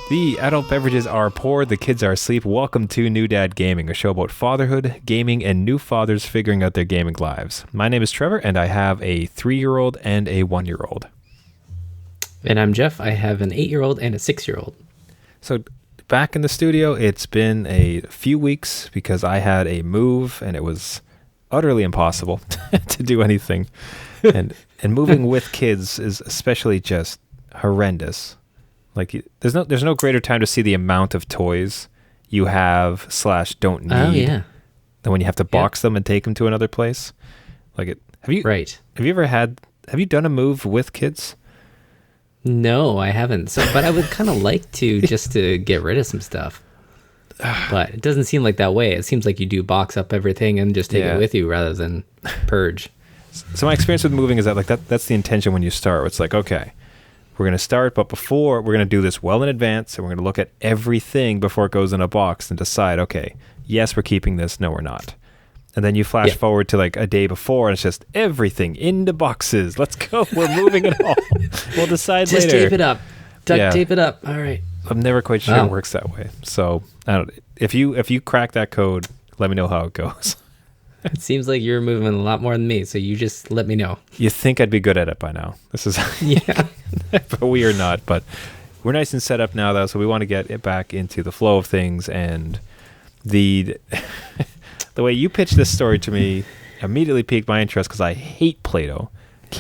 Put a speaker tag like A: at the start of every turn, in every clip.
A: The adult beverages are poured, the kids are asleep. Welcome to New Dad Gaming, a show about fatherhood, gaming, and new fathers figuring out their gaming lives. My name is Trevor, and I have a 3-year-old and a 1-year-old.
B: And I'm Jeff. I have an 8-year-old and a 6-year-old.
A: So back in the studio, it's been a few weeks because I had a move, and it was utterly impossible to do anything. And moving with kids is especially just horrendous. Like, there's no greater time to see the amount of toys you have / don't need than when you have to box them and take them to another place. Like, have you done a move with kids?
B: No, I haven't. But I would kind of like to, just to get rid of some stuff. But it doesn't seem like that way. It seems like you do box up everything and just take it with you rather than purge.
A: So my experience with moving is that that's the intention when you start. It's like, okay, we're going to start, but before, we're going to do this well in advance, and we're going to look at everything before it goes in a box and decide, okay, yes, we're keeping this, no, we're not. And then you flash forward to like a day before, and it's just everything into boxes. Let's go. We're moving it all. We'll decide later.
B: Just tape it up. Tape it up. All right.
A: I'm never quite sure it works that way. So I don't. If you crack that code, let me know how it goes.
B: It seems like you're moving a lot more than me, so you just let me know.
A: You think I'd be good at it by now. This is but we are not. But we're nice and set up now, though, so we want to get it back into the flow of things. And the way you pitched this story to me immediately piqued my interest because I hate Playdoh.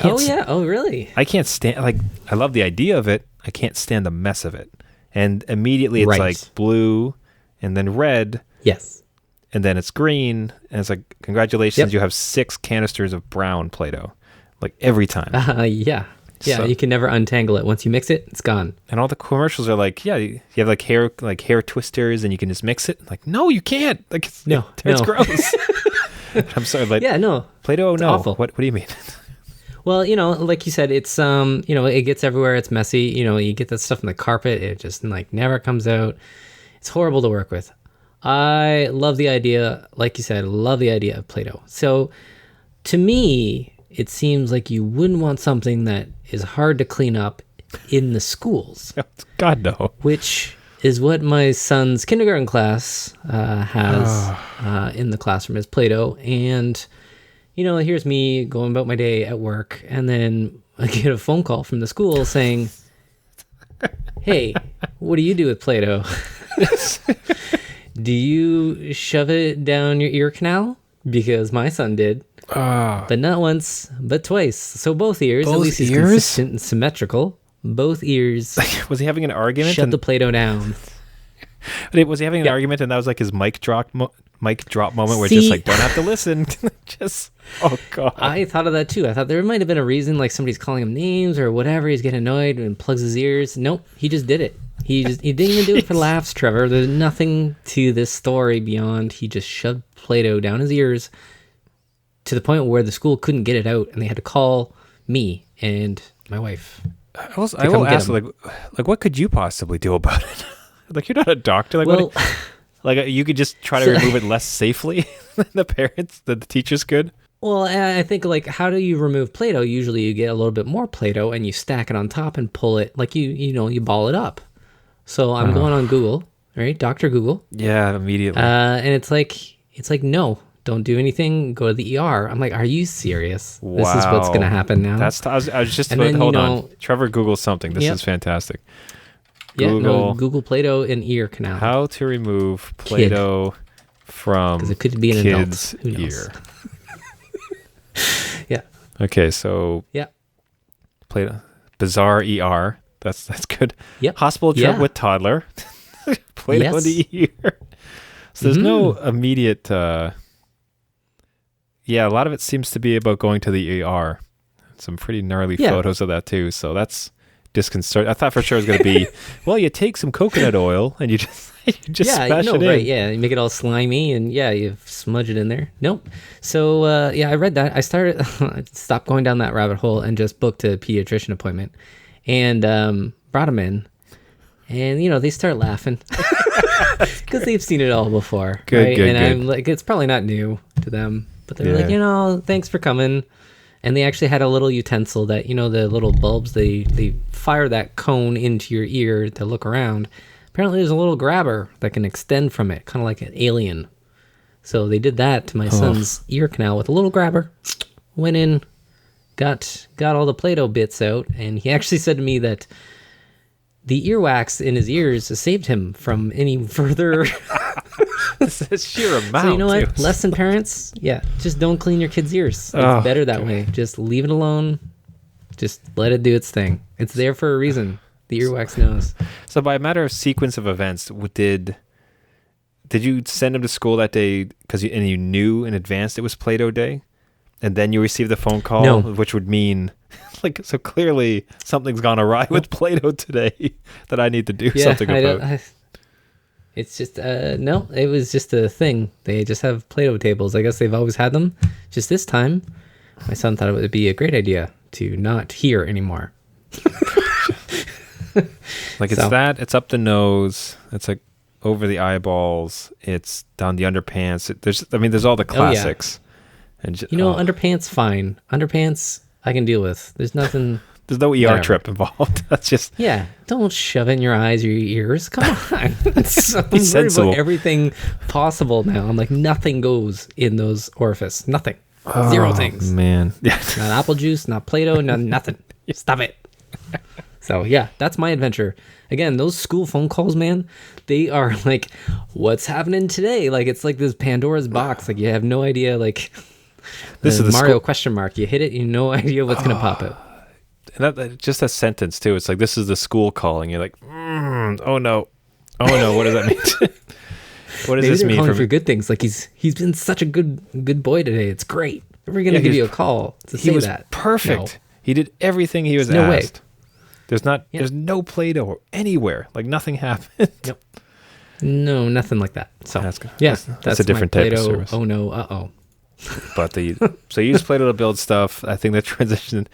B: Oh, really?
A: I can't stand, I love the idea of it. I can't stand the mess of it. And immediately it's like blue and then red.
B: Yes.
A: And then it's green, and it's like, congratulations, you have 6 canisters of brown Play-Doh, like every time.
B: So, you can never untangle it. Once you mix it, it's gone.
A: And all the commercials are like, you have like hair twisters, and you can just mix it. Like, no, you can't. Like, it's gross. I'm sorry, but Play-Doh, it's awful. What do you mean?
B: Well, like you said, it's it gets everywhere. It's messy. You get that stuff in the carpet. It just never comes out. It's horrible to work with. I love the idea, like you said, of Play-Doh. So to me, it seems like you wouldn't want something that is hard to clean up in the schools.
A: God, no.
B: Which is what my son's kindergarten class has in the classroom is Play-Doh. And, here's me going about my day at work, and then I get a phone call from the school saying, hey, what do you do with Play-Doh? Do you shove it down your ear canal? Because my son did. But not once, but twice. So both ears, at least he's consistent and symmetrical. Both ears.
A: Was he having an argument?
B: Shut the Play-Doh down.
A: Was he having an argument, and that was like his mic drop moment where it's just don't have to listen. Oh God.
B: I thought of that too. I thought there might have been a reason, like somebody's calling him names or whatever. He's getting annoyed and plugs his ears. Nope, he just did it. He didn't even do it for laughs, Trevor. There's nothing to this story beyond he just shoved Play-Doh down his ears to the point where the school couldn't get it out, and they had to call me and my wife.
A: I will ask, what could you possibly do about it? Like, you're not a doctor. Like, you could just try to remove it less safely than the teachers could.
B: Well, I think, how do you remove Play-Doh? Usually you get a little bit more Play-Doh and you stack it on top and pull it, you ball it up. So I'm going on Google, right? Dr. Google.
A: Yeah, immediately.
B: And it's like, no, don't do anything. Go to the ER. I'm like, are you serious?
A: Wow.
B: This is what's going to happen now.
A: I was just about, hold on. Trevor Googled something. This is fantastic.
B: Google Play-Doh in ear canal.
A: How to remove Play-Doh from
B: because it could be an
A: kid's
B: adult. Who knows?
A: Ear.
B: Yeah.
A: Okay, so Play-Doh, bizarre ER. That's good.
B: Yep.
A: Hospital trip with toddler. Play-Doh in the ear. So there's no immediate. A lot of it seems to be about going to the ER. Some pretty gnarly photos of that too. So that's disconcerting. I thought for sure it was going to be, well, you take some coconut oil and you just smash it in.
B: Right, you make it all slimy and you smudge it in there. Nope. So I read that. I stopped going down that rabbit hole and just booked a pediatrician appointment and brought him in, and they start laughing because they've seen it all before.
A: Good.
B: I'm like, it's probably not new to them, but they're like, thanks for coming. And they actually had a little utensil that, the little bulbs, they fire that cone into your ear to look around. apparently there's a little grabber that can extend from it, kind of like an alien. So they did that to my son's ear canal with a little grabber. Went in, got all the Play-Doh bits out, and he actually said to me that the earwax in his ears saved him from any further.
A: It's sheer amount.
B: So you know what?
A: Too.
B: Lesson parents, just don't clean your kids' ears. It's better that way. Just leave it alone. Just let it do its thing. It's there for a reason. The earwax knows.
A: So by a matter of sequence of events, did you send him to school that day because you knew in advance it was Play-Doh Day, and then you received the phone call,
B: No.
A: which would mean, like, so clearly something's gone awry with Play-Doh today that I need to do something about.
B: It's just no. It was just a thing. They just have Play-Doh tables. I guess they've always had them. Just this time, my son thought it would be a great idea to not hear anymore.
A: Like it's up the nose. It's like over the eyeballs. It's down the underpants. There's all the classics. And
B: underpants fine. Underpants I can deal with. There's nothing.
A: There's no ER trip involved. That's just
B: don't shove it in your eyes or your ears. Come on. I'm
A: Be
B: worried
A: sensible.
B: about everything possible now. I'm like, nothing goes in those orifices. Nothing. Zero things.
A: Man. Yeah.
B: Not apple juice, not Play-Doh, nothing. Stop it. So that's my adventure. Again, those school phone calls, man, they are like, what's happening today? Like, it's like this Pandora's box. Like, you have no idea. Like,
A: this is the
B: Mario
A: school
B: question mark. You hit it, you have no idea what's gonna pop out.
A: And that just a sentence too. It's like, this is the school calling. You're like, oh no, what does that mean? What does
B: Maybe
A: this
B: they're
A: mean
B: calling
A: for
B: for good things? Like he's been such a good boy today. It's great. We're gonna give you a call to say
A: he was
B: that.
A: perfect.
B: No.
A: He did everything he was
B: no way.
A: asked. There's no Play-Doh anywhere. Like nothing happened.
B: Nope. No, nothing like that. So
A: That's good.
B: Yeah,
A: that's a different
B: my
A: type of
B: Play-Doh.
A: service.
B: Oh no, uh-oh.
A: But so you use Play-Doh to build stuff. I think the transition.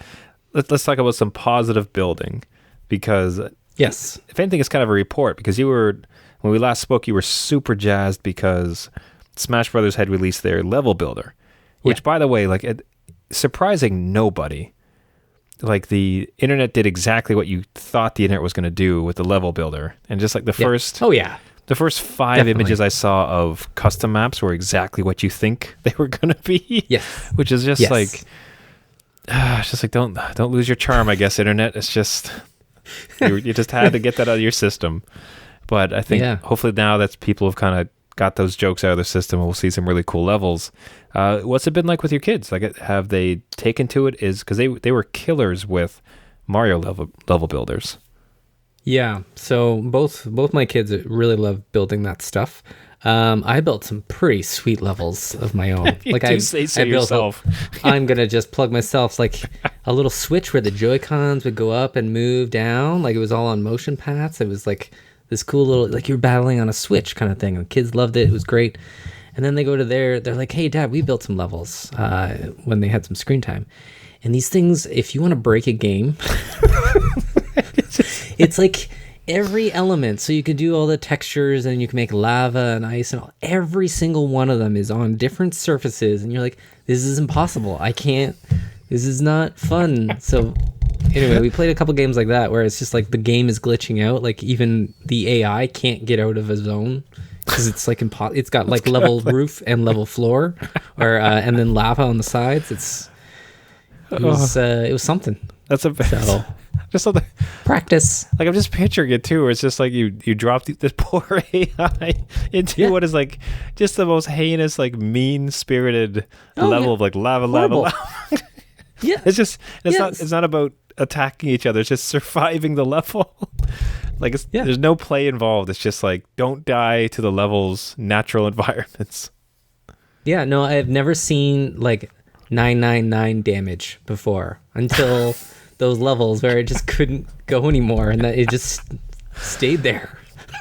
A: Let's talk about some positive building, because
B: Yes.
A: if anything, it's kind of a report, because when we last spoke, you were super jazzed because Smash Brothers had released their level builder, which, by the way, like surprising nobody, like the internet did exactly what you thought the internet was going to do with the level builder, and just like the first 5
B: Definitely.
A: images I saw of custom maps were exactly what you think they were going to be.
B: Yes.
A: Which is just like, it's just like, don't lose your charm, I guess, internet. It's just you just had to get that out of your system. But I think hopefully now that people have kind of got those jokes out of their system, we'll see some really cool levels. What's it been like with your kids? Like, have they taken to it? Because they were killers with Mario level builders.
B: Yeah, so both my kids really love building that stuff. I built some pretty sweet levels of my own. Like I
A: say so
B: I built
A: yourself.
B: I'm gonna just plug myself like a little switch where the Joy-Cons would go up and move down. Like it was all on motion paths. It was like this cool little, like you're battling on a Switch kind of thing. And kids loved it. It was great. And then they go to they're like, hey, Dad, we built some levels when they had some screen time. And these things, if you want to break a game, it's like every element. So you could do all the textures and you can make lava and ice and all. Every single one of them is on different surfaces. And you're like, this is impossible. I can't. This is not fun. So anyway, we played a couple games like that where it's just like the game is glitching out. Like even the AI can't get out of a zone because it's like it's got like level roof and level floor, or and then lava on the sides. It was something.
A: That's just something.
B: Practice.
A: Like I'm just picturing it too, where it's just like you drop this poor AI into what is like just the most heinous, like mean spirited level of like lava.
B: Yeah,
A: it's not about attacking each other. It's just surviving the level. Like there's no play involved. It's just like don't die to the level's natural environments.
B: Yeah, no, I've never seen like 999 damage before until those levels where it just couldn't go anymore and that it just stayed there.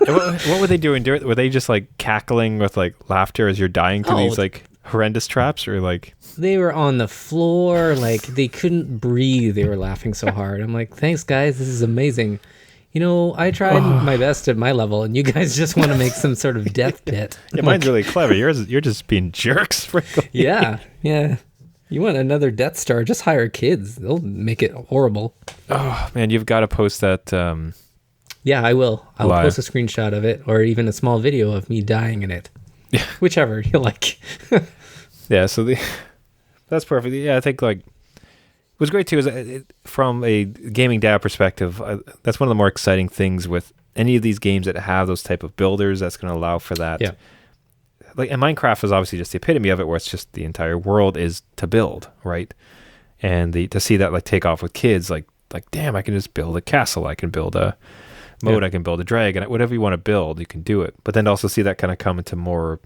A: What were they doing? Were they just like cackling with like laughter as you're dying to these like horrendous traps, or like
B: they were on the floor, like they couldn't breathe. They were laughing so hard. I'm like, thanks guys, this is amazing. You know, I tried my best at my level, and you guys just want to make some sort of death pit.
A: Yeah, mine's really clever. You're just being jerks.
B: Yeah. You want another Death Star? Just hire kids. They'll make it horrible.
A: Oh man, you've got to post that
B: Yeah, I will. I'll
A: Live.
B: post a screenshot of it or even a small video of me dying in it. Yeah. Whichever you like.
A: Yeah, so that's perfect. Yeah, I think like it was great too. From a gaming dad perspective, that's one of the more exciting things with any of these games that have those type of builders. That's going to allow for that.
B: Yeah.
A: Like, and Minecraft is obviously just the epitome of it, where it's just the entire world is to build, right? And to see that like take off with kids, like damn, I can just build a castle. I can build a mode. I can build a dragon. Whatever you want to build, you can do it. But then to also see that kind of come into more,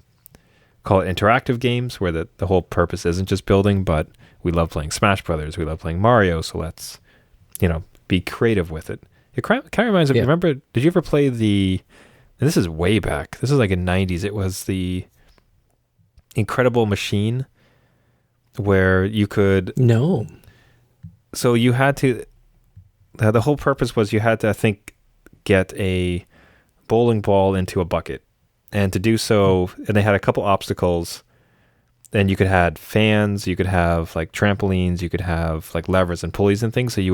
A: call it interactive games, where the whole purpose isn't just building, but we love playing Smash Brothers. We love playing Mario. So let's, be creative with it. It kind of reminds me, remember, did you ever play and this is way back. This is like in 90s. It was the Incredible Machine where you could...
B: No.
A: So you had to... the whole purpose was you had to, I think, get a bowling ball into a bucket. And to do so, and they had a couple obstacles. Then you could have fans, you could have like trampolines, you could have like levers and pulleys and things. So you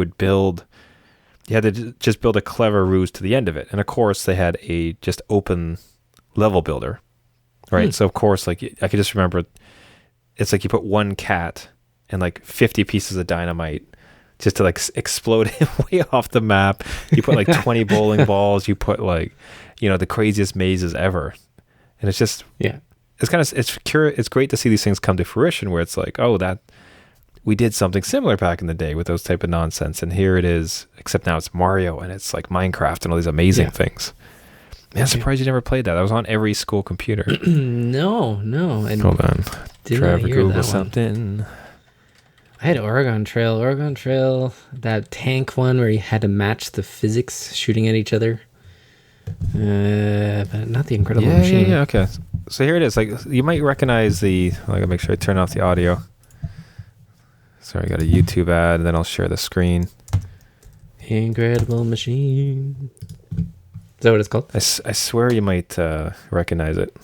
A: had to just build a clever ruse to the end of it. And of course, they had a just open level builder, right? So of course, like I could just remember, it's like you put one cat and like 50 pieces of dynamite just to like explode him way off the map. You put like 20 bowling balls. You put like, the craziest mazes ever. And it's just, it's great to see these things come to fruition where it's like, oh, that we did something similar back in the day with those type of nonsense. And here it is, except now it's Mario and it's like Minecraft and all these amazing things. Man, I'm surprised you never played that. That was on every school computer.
B: No. And
A: hold on. Trevor, Google
B: something. I had Oregon Trail, that tank one where you had to match the physics shooting at each other. But not the Incredible Machine.
A: Yeah, okay. So here it is. Like you might recognize I gotta make sure I turn off the audio. Sorry, I got a YouTube ad, and then I'll share the screen.
B: Incredible Machine. Is that what it's called?
A: I swear you might recognize it.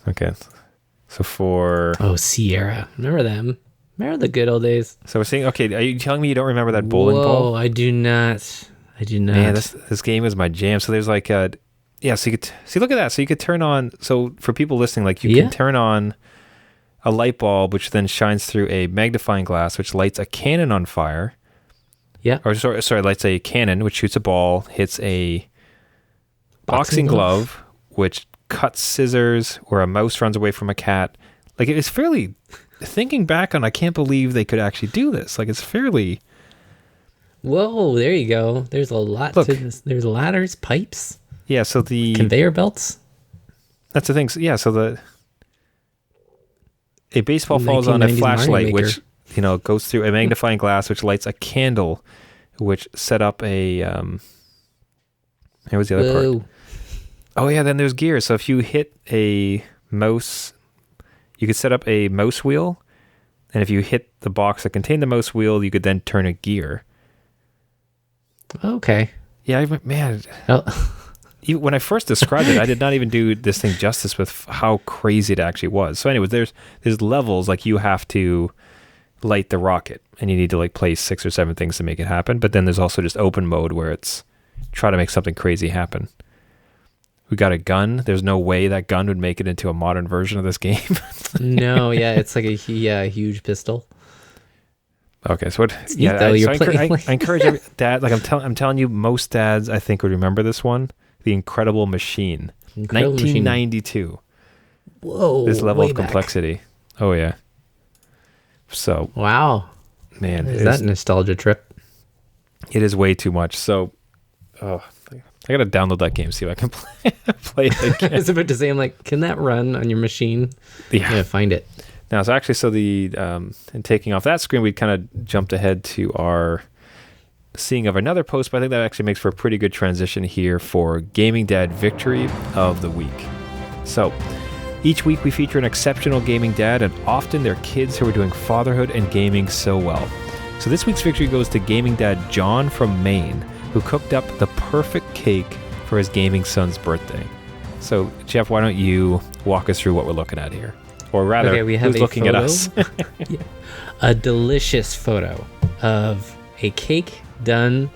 A: Okay. So
B: Sierra. Remember them? Remember the good old days?
A: So we're saying, okay, are you telling me you don't remember that bowling ball?
B: I do not.
A: Man, this game is my jam. So there's like so you could see, look at that. So you could turn on, so for people listening, like you can turn on a light bulb, which then shines through a magnifying glass, which lights a cannon on fire.
B: Yeah.
A: Or sorry, lights a cannon, which shoots a ball, hits a boxing glove, which cuts scissors, where a mouse runs away from a cat. Like it's fairly, thinking back on, I can't believe they could actually do this. Like it's fairly...
B: Whoa, there you go. There's a lot to this. There's ladders, pipes.
A: Yeah, so the...
B: conveyor belts.
A: That's the thing. Yeah, so a baseball falls on a flashlight, which, goes through a magnifying glass, which lights a candle, which set up a... here was the other part. Oh, yeah, then there's gears. So if you hit a mouse, you could set up a mouse wheel, and if you hit the box that contained the mouse wheel, you could then turn a gear.
B: Okay.
A: Yeah, man. When I first described it, I did not even do this thing justice with how crazy it actually was. So anyways, there's levels, like you have to light the rocket, and you need to like place 6 or 7 things to make it happen. But then there's also just open mode where it's try to make something crazy happen. We got a gun. There's no way that gun would make it into a modern version of this game.
B: No, yeah, it's like a huge pistol.
A: Okay, so I encourage every dad. Like I'm telling you, most dads I think would remember this one, The Incredible Machine, 1992.
B: Whoa!
A: This level of complexity. Back. Oh yeah. So
B: wow,
A: man,
B: is that nostalgia trip?
A: It is way too much. So, I gotta download that game, see if I can play it again.
B: I was about to say, I'm like, can that run on your machine? Yeah, find it.
A: Now, so actually, in taking off that screen, we kind of jumped ahead to our seeing of another post, but I think that actually makes for a pretty good transition here for Gaming Dad Victory of the Week. So, each week we feature an exceptional gaming dad, and often they're kids who are doing fatherhood and gaming so well. So this week's victory goes to gaming dad John from Maine, who cooked up the perfect cake for his gaming son's birthday. So, Jeff, why don't you walk us through what we're looking at here? Or rather,
B: we have
A: who's looking at us?
B: A delicious photo of a cake done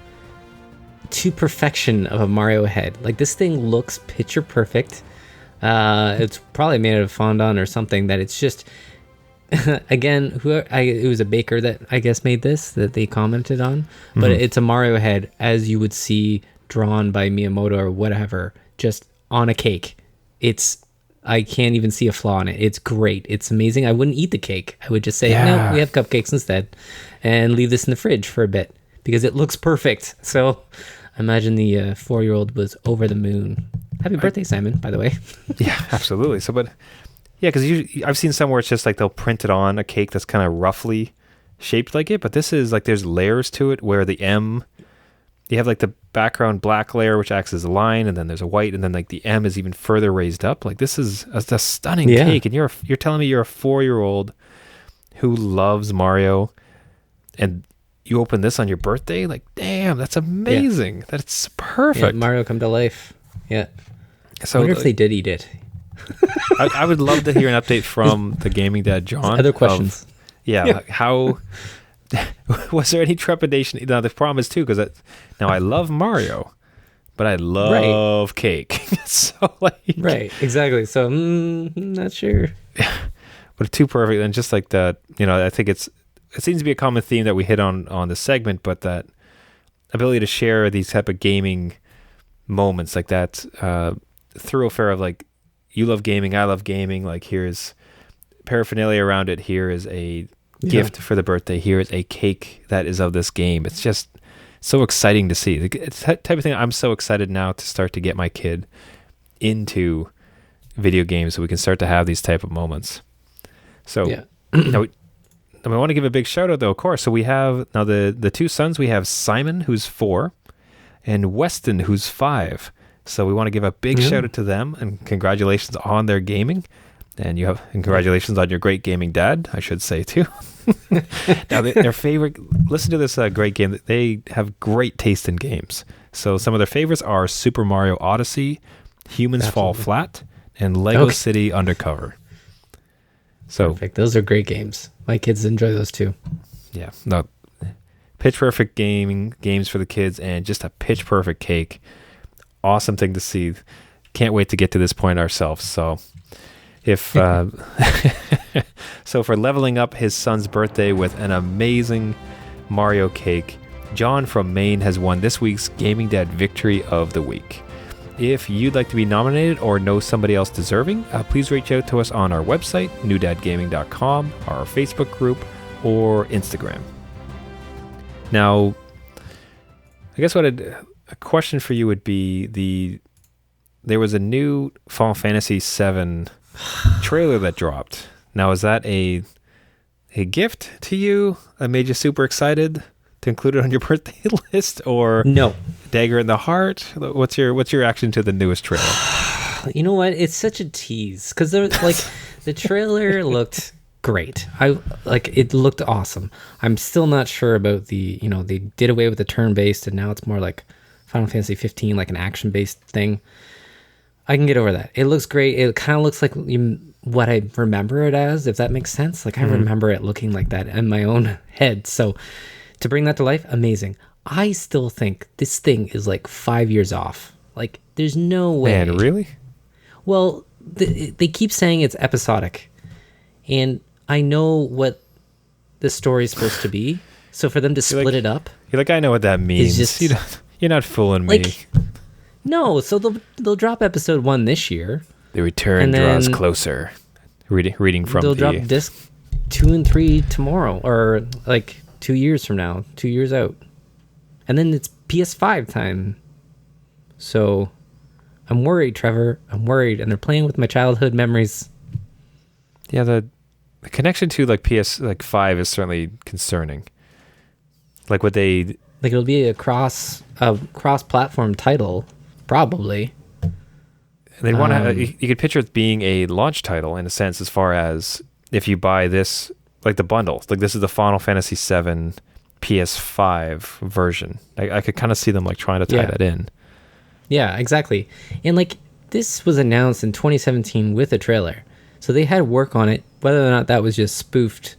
B: to perfection of a Mario head. Like, this thing looks picture perfect. It's probably made out of fondant or something, that it's just, again, it was a baker that I guess made this, that they commented on, but it's a Mario head as you would see drawn by Miyamoto or whatever, just on a cake. I can't even see a flaw in it. It's great. It's amazing. I wouldn't eat the cake. I would just say, no, we have cupcakes instead, and leave this in the fridge for a bit because it looks perfect. So I imagine the 4-year-old was over the moon. Happy birthday, Simon, by the way.
A: Yeah, absolutely. So, but yeah, because I've seen some where it's just like they'll print it on a cake that's kind of roughly shaped like it, but this is like there's layers to it where the M, you have like the background black layer which acts as a line, and then there's a white, and then like the M is even further raised up. Like this is a stunning cake, and you're telling me you're a 4-year-old who loves Mario, and you open this on your birthday? Like, damn, that's amazing. Yeah. That's perfect.
B: Yeah, Mario come to life. Yeah.
A: So
B: I wonder if they did eat it.
A: I would love to hear an update from the gaming dad, John.
B: Other questions.
A: How was there any trepidation? Now the problem is too, because now I love Mario, but I love cake. So like,
B: right, exactly. So not sure.
A: But too perfect, and just like that, I think it seems to be a common theme that we hit on the segment, but that ability to share these type of gaming moments, like that thoroughfare of like, you love gaming, I love gaming, like here's paraphernalia around it, here is a gift for the birthday, here is a cake that is of this game. It's just so exciting to see. It's that type of thing. I'm so excited now to start to get my kid into video games so we can start to have these type of moments. So now we want to give a big shout out though, of course. So we have now the two sons. We have Simon, who's 4, and Weston, who's 5. So we want to give a big shout out to them, and congratulations on their gaming. And congratulations on your great gaming dad, I should say too. Now their favorite, listen to this great game. They have great taste in games. So some of their favorites are Super Mario Odyssey, Humans Fall Flat, and Lego City Undercover. So
B: perfect. Those are great games. My kids enjoy those too.
A: Yeah, no, pitch perfect games for the kids, and just a pitch perfect cake. Awesome thing to see. Can't wait to get to this point ourselves. So if so for leveling up his son's birthday with an amazing Mario cake, John from Maine has won this week's Gaming Dad Victory of the Week. If you'd like to be nominated or know somebody else deserving, please reach out to us on our website, newdadgaming.com, our Facebook group, or Instagram. Now, I guess a question for you would be there was a new Final Fantasy VII trailer that dropped. Now, is that a gift to you that made you super excited to include it on your birthday list, or
B: no?
A: Dagger in the heart? What's your reaction to the newest trailer?
B: You know what? It's such a tease because like the trailer looked great. It looked awesome. I'm still not sure about they did away with the turn-based and now it's more like Final Fantasy 15, like an action-based thing. I can get over that. It looks great. It kind of looks like what I remember it as, if that makes sense. Like I remember it looking like that in my own head. So to bring that to life, amazing. I still think this thing is like 5 years off. Like there's no way.
A: Man, really?
B: Well, they keep saying it's episodic. And I know what the story is supposed to be. So for them to split it up.
A: You're like, I know what that means. You're not fooling me.
B: No, so they'll drop episode 1 this year.
A: The return draws closer. Reading from
B: they'll drop disc 2 and 3 tomorrow, or like 2 years from now, 2 years out. And then it's PS5 time. So I'm worried, Trevor. I'm worried. And they're playing with my childhood memories.
A: Yeah, the connection to like PS5 is certainly concerning. Like what they...
B: Like it'll be a cross-platform title, probably.
A: They want to. You could picture it being a launch title in a sense, as far as if you buy this, like the bundle. Like this is the Final Fantasy VII PS5 version. I could kind of see them like trying to tie that in.
B: Yeah, exactly. And like this was announced in 2017 with a trailer, so they had work on it. Whether or not that was just spoofed,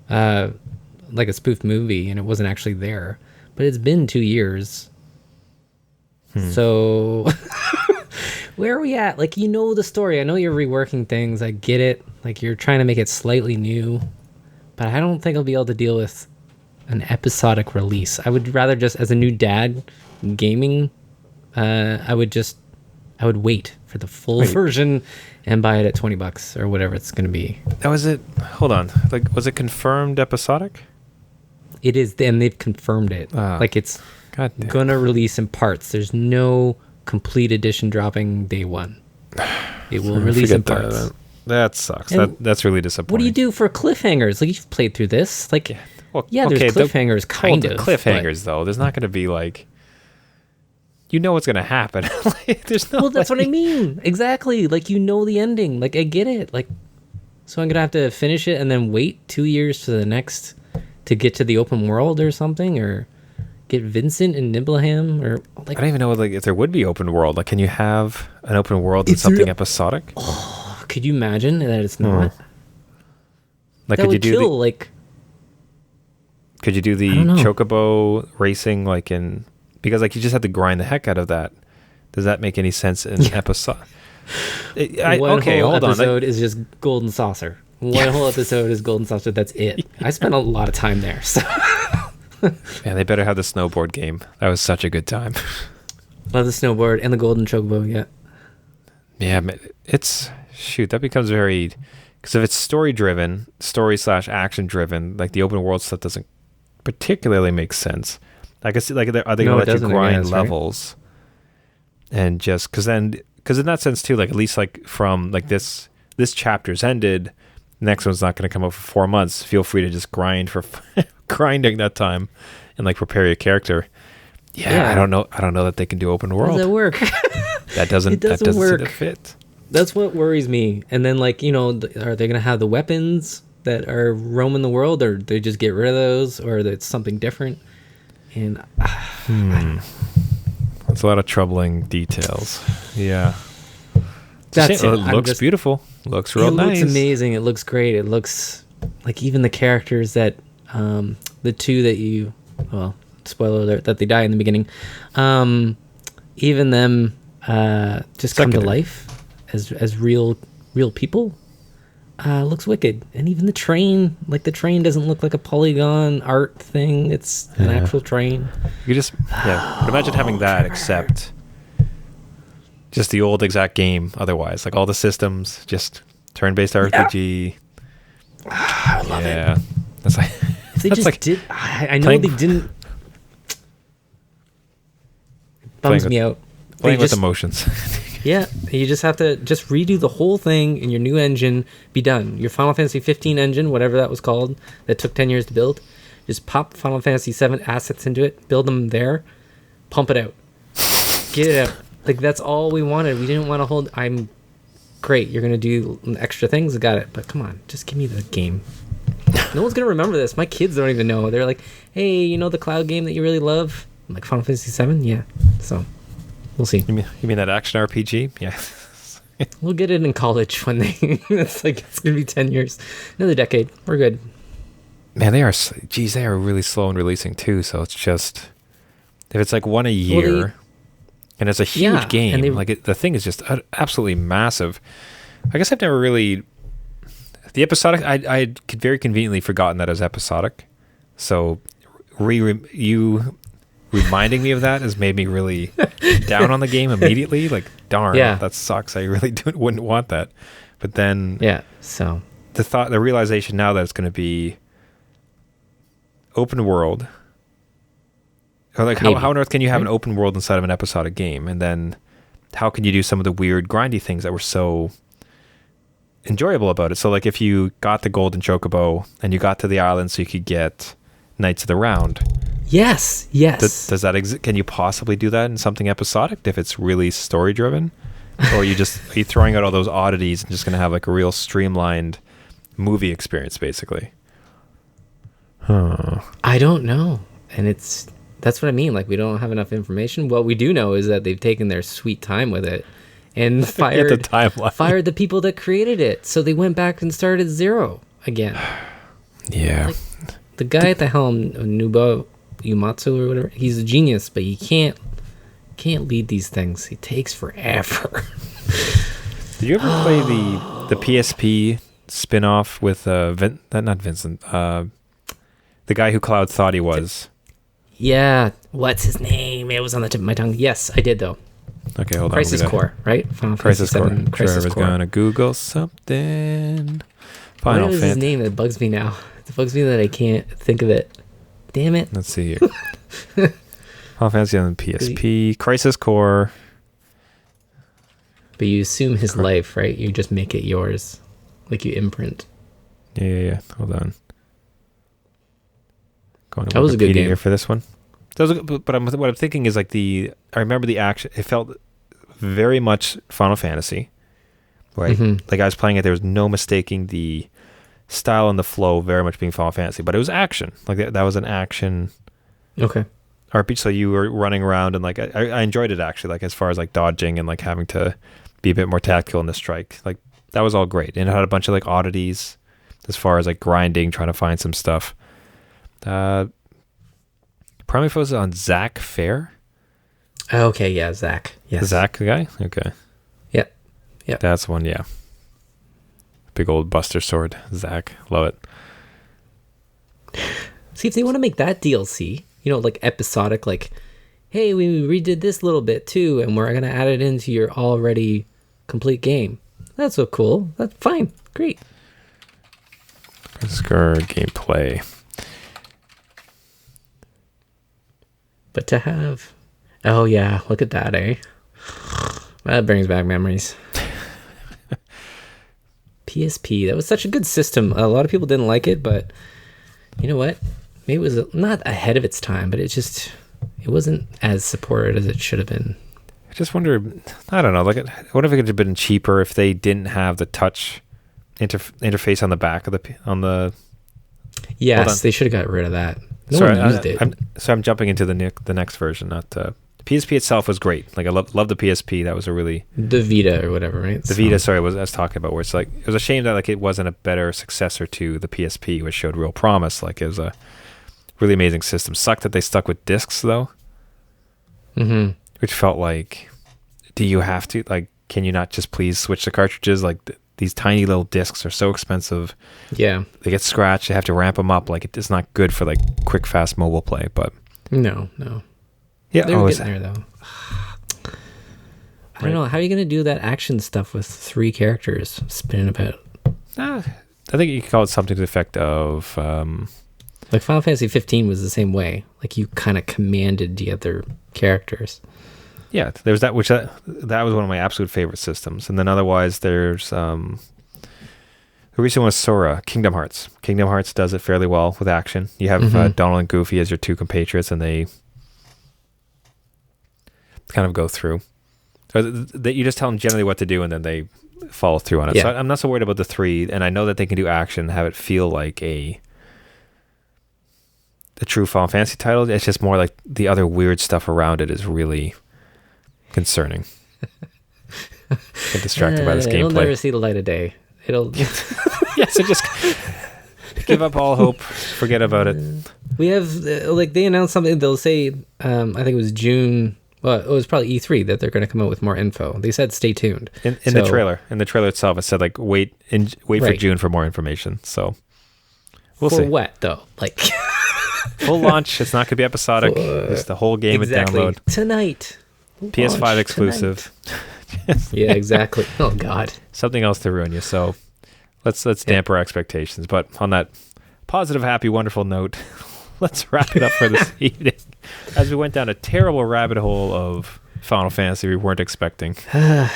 B: like a spoof movie, and it wasn't actually there. But it's been 2 years. So where are we at? Like, you know the story. I know you're reworking things. I get it. Like, you're trying to make it slightly new. But I don't think I'll be able to deal with an episodic release. I would rather just, as a new dad gaming, I would wait for the full version and buy it at $20 or whatever it's going to be.
A: Now, is it, hold on, like, was it confirmed episodic?
B: It is, and they've confirmed it. Like, it's going to release in parts. There's no complete edition dropping day one. It will release in parts.
A: That sucks. That's really disappointing.
B: What do you do for cliffhangers? Like, you've played through this. Like, there's cliffhangers, kind of.
A: Cliffhangers, though. There's not going to be, like, you know what's going to happen. Like, there's no.
B: Well, that's what I mean. Exactly. Like, you know the ending. Like, I get it. Like, so I'm going to have to finish it and then wait 2 years to the next to get to the open world or something, or get Vincent and Nibbleham, or like.
A: I don't even know, like, if there would be open world. Like, can you have an open world and something episodic?
B: Oh, could you imagine that it's not?
A: Like,
B: that
A: could you
B: would
A: do
B: kill, like?
A: Could you do the chocobo racing, like, in, because, like, you just have to grind the heck out of that. Does that make any sense in episode?
B: One whole episode is just Golden Saucer. One whole episode is Golden Saucer. That's it. I spent a lot of time there. So.
A: Man, they better have the snowboard game. That was such a good time.
B: Love the snowboard and the Golden Chocobo. Yeah.
A: Yeah, it's that becomes very, because if it's story /action driven, like the open world stuff doesn't particularly make sense. Like, I see, like, are they going to let you grind levels? Right? And just because in that sense too, like, at least, like, from, like, this chapter's ended, next one's not going to come up for 4 months. Feel free to just grind for grinding that time and, like, prepare your character. Yeah, I don't know that they can do open world.
B: How does that work?
A: That doesn't
B: work.
A: fit.
B: That's what worries me. And then, like, you know, are they going to have the weapons that are roaming the world, or they just get rid of those, or it's something different? And
A: that's a lot of troubling details. Yeah.
B: That's it.
A: It looks beautiful. Looks real nice.
B: It looks amazing. It looks great. It looks like even the characters that, the two that spoiler alert, that they die in the beginning, even them just come to life as real people. Looks wicked. And even the train doesn't look like a polygon art thing. It's an actual train.
A: You just but imagine having that, except just the old exact game otherwise. Like, all the systems, just turn-based RPG.
B: I love it.
A: That's like,
B: if they just, like, did. I know they didn't. Bums me out.
A: Playing with emotions.
B: Yeah, you just have to just redo the whole thing in your new engine, be done. Your Final Fantasy 15 engine, whatever that was called, that took 10 years to build, just pop Final Fantasy 7 assets into it, build them there, pump it out. Get it out. Like, that's all we wanted. We didn't want to hold... I'm great. You're going to do extra things. Got it. But come on, just give me the game. No one's going to remember this. My kids don't even know. They're like, hey, you know the cloud game that you really love? I'm like, Final Fantasy 7? Yeah. So... we'll see. You
A: mean that action RPG? Yeah.
B: We'll get it in college when they... it's going to be 10 years. Another decade. We're good.
A: Man, they are really slow in releasing too, so it's just... if it's like one a year, and it's a huge game, the thing is just absolutely massive. I guess I've never really... the episodic... I could very conveniently forgotten that as episodic. So, you... reminding me of that has made me really down on the game immediately. Like, darn, that sucks. I really wouldn't want that. But then,
B: so
A: the realization now that it's going to be open world, or like, how on earth can you have an open world inside of an episodic game? And then how can you do some of the weird grindy things that were so enjoyable about it? So, like, if you got the Golden Chocobo and you got to the island so you could get Knights of the Round.
B: Yes.
A: Does that exist? Can you possibly do that in something episodic if it's really story driven, or are you throwing out all those oddities and just going to have, like, a real streamlined movie experience, basically?
B: I don't know, and that's what I mean. Like, we don't have enough information. What we do know is that they've taken their sweet time with it and fired the people that created it. So they went back and started at zero again.
A: Yeah,
B: like, the guy at the helm, Nubo Umatsu or whatever, he's a genius, but you can't can't lead these things. He takes forever.
A: Did you ever play the PSP spin-off with not Vincent, the guy who Cloud thought he was?
B: Yeah, what's his name? It was on the tip of my tongue. Yes, I did though.
A: Okay, hold on.
B: Crisis Core, right? Final
A: Crisis
B: Fantasy
A: Core.
B: VII, Crisis
A: Trevor's
B: Core.
A: gonna Google something. Final
B: What is his name that bugs me now? It bugs me that I can't think of it. Damn it.
A: Let's see here. Final Fantasy on PSP. Crisis Core.
B: But you assume his life, right? You just make it yours. Like you imprint.
A: Yeah. Hold on. Going to
B: That was a good
A: Wikipedia
B: game.
A: here for this one. What I'm thinking is like I remember the action. It felt very much Final Fantasy, right?
B: Mm-hmm.
A: Like I was playing it, there was no mistaking the style and the flow very much being Final Fantasy, but it was action. Like that was an action
B: Okay.
A: RPG. So you were running around and like I enjoyed it actually. Like as far as like dodging and like having to be a bit more tactical in the strike, like that was all great. And it had a bunch of like oddities as far as like grinding, trying to find some stuff. Primary focus on Zach Fair.
B: Okay, yeah, Zach. Yes.
A: Zach, the guy? Okay.
B: Yep.
A: That's one, yeah. Big old Buster Sword. Zach. Love it.
B: See, if they want to make that DLC, like episodic, like, hey, we redid this little bit too, and we're going to add it into your already complete game. That's so cool. That's fine. Great.
A: Scar gameplay.
B: But to have... Oh, yeah. Look at that, eh? That brings back memories. PSP. That was such a good system. A lot of people didn't like it, but you know what? Maybe it was not ahead of its time, but it wasn't as supported as it should have been.
A: I just wonder, I don't know, like, I wonder if it could have been cheaper if they didn't have the touch interface on the back of the...
B: Yes, they should have got rid of that. No
A: Sorry,
B: one used it.
A: I'm jumping into the next version. Not PSP itself was great. Like I love the PSP. That was a really
B: the Vita or whatever, right?
A: The Vita. Sorry, I was talking about where it's like it was a shame that like it wasn't a better successor to the PSP, which showed real promise. Like it was a really amazing system. Sucked that they stuck with discs though, which felt like, do you have to like? Can you not just please switch the cartridges? Like these tiny little discs are so expensive.
B: Yeah, they
A: get scratched. They have to ramp them up. Like it's not good for like quick, fast mobile play. But
B: no.
A: Yeah,
B: they're getting there though. I don't know. How are you going to do that action stuff with 3 characters spinning about?
A: I think you could call it something to the effect of...
B: like Final Fantasy 15 was the same way. Like you kind of commanded the other characters.
A: Yeah, there's that, which that was one of my absolute favorite systems. And then otherwise there's... the recent one was Sora, Kingdom Hearts. Kingdom Hearts does it fairly well with action. You have Donald and Goofy as your 2 compatriots, and they kind of go through. So you just tell them generally what to do, and then they follow through on it. Yeah. So I'm not so worried about the 3, and I know that they can do action, have it feel like a true Final Fantasy title. It's just more like the other weird stuff around it is really concerning. Get distracted by this gameplay.
B: It'll never see the light of day. It'll...
A: So just give up all hope. Forget about it.
B: We have, like, they announced something. They'll say, I think it was June... Well, it was probably E3 that they're going to come out with more info. They said stay tuned.
A: In the trailer. In the trailer itself, it said, like, wait for June for more information. So, we'll see.
B: For what, though? Like...
A: Full launch. It's not going to be episodic. It's the whole game at download.
B: Tonight.
A: PS5 exclusive.
B: Yeah, exactly. Oh, God.
A: Something else to ruin you. So, let's damper our expectations. But on that positive, happy, wonderful note... Let's wrap it up for this evening. As we went down a terrible rabbit hole of Final Fantasy we weren't expecting. We're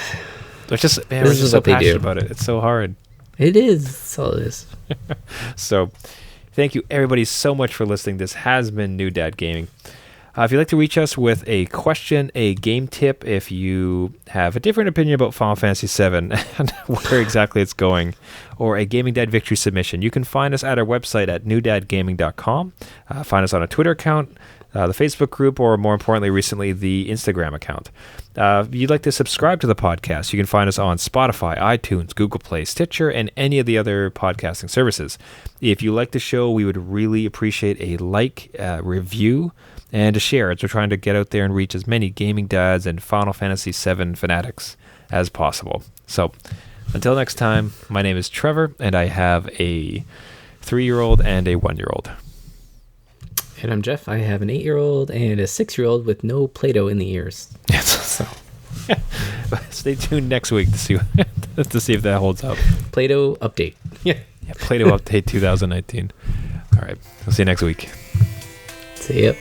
A: just so passionate about it. It's so hard.
B: It is. That's all it is.
A: So, thank you everybody so much for listening. This has been New Dad Gaming. If you'd like to reach us with a question, a game tip, if you have a different opinion about Final Fantasy VII and where exactly it's going, or a Gaming Dad Victory submission, you can find us at our website at newdadgaming.com. Find us on a Twitter account. the Facebook group, or more importantly, recently, the Instagram account. If you'd like to subscribe to the podcast, you can find us on Spotify, iTunes, Google Play, Stitcher, and any of the other podcasting services. If you like the show, we would really appreciate a like, review, and a share, as we're trying to get out there and reach as many gaming dads and Final Fantasy VII fanatics as possible. So, until next time, my name is Trevor, and I have a 3-year-old and a 1-year-old.
B: And I'm Jeff. I have an 8-year-old and a 6-year-old with no Play-Doh in the ears.
A: Yes.
B: So
A: stay tuned next week to see if that holds up.
B: Play-Doh update. Yeah.
A: Play-Doh update 2019. All right. We'll see you next week.
B: See ya.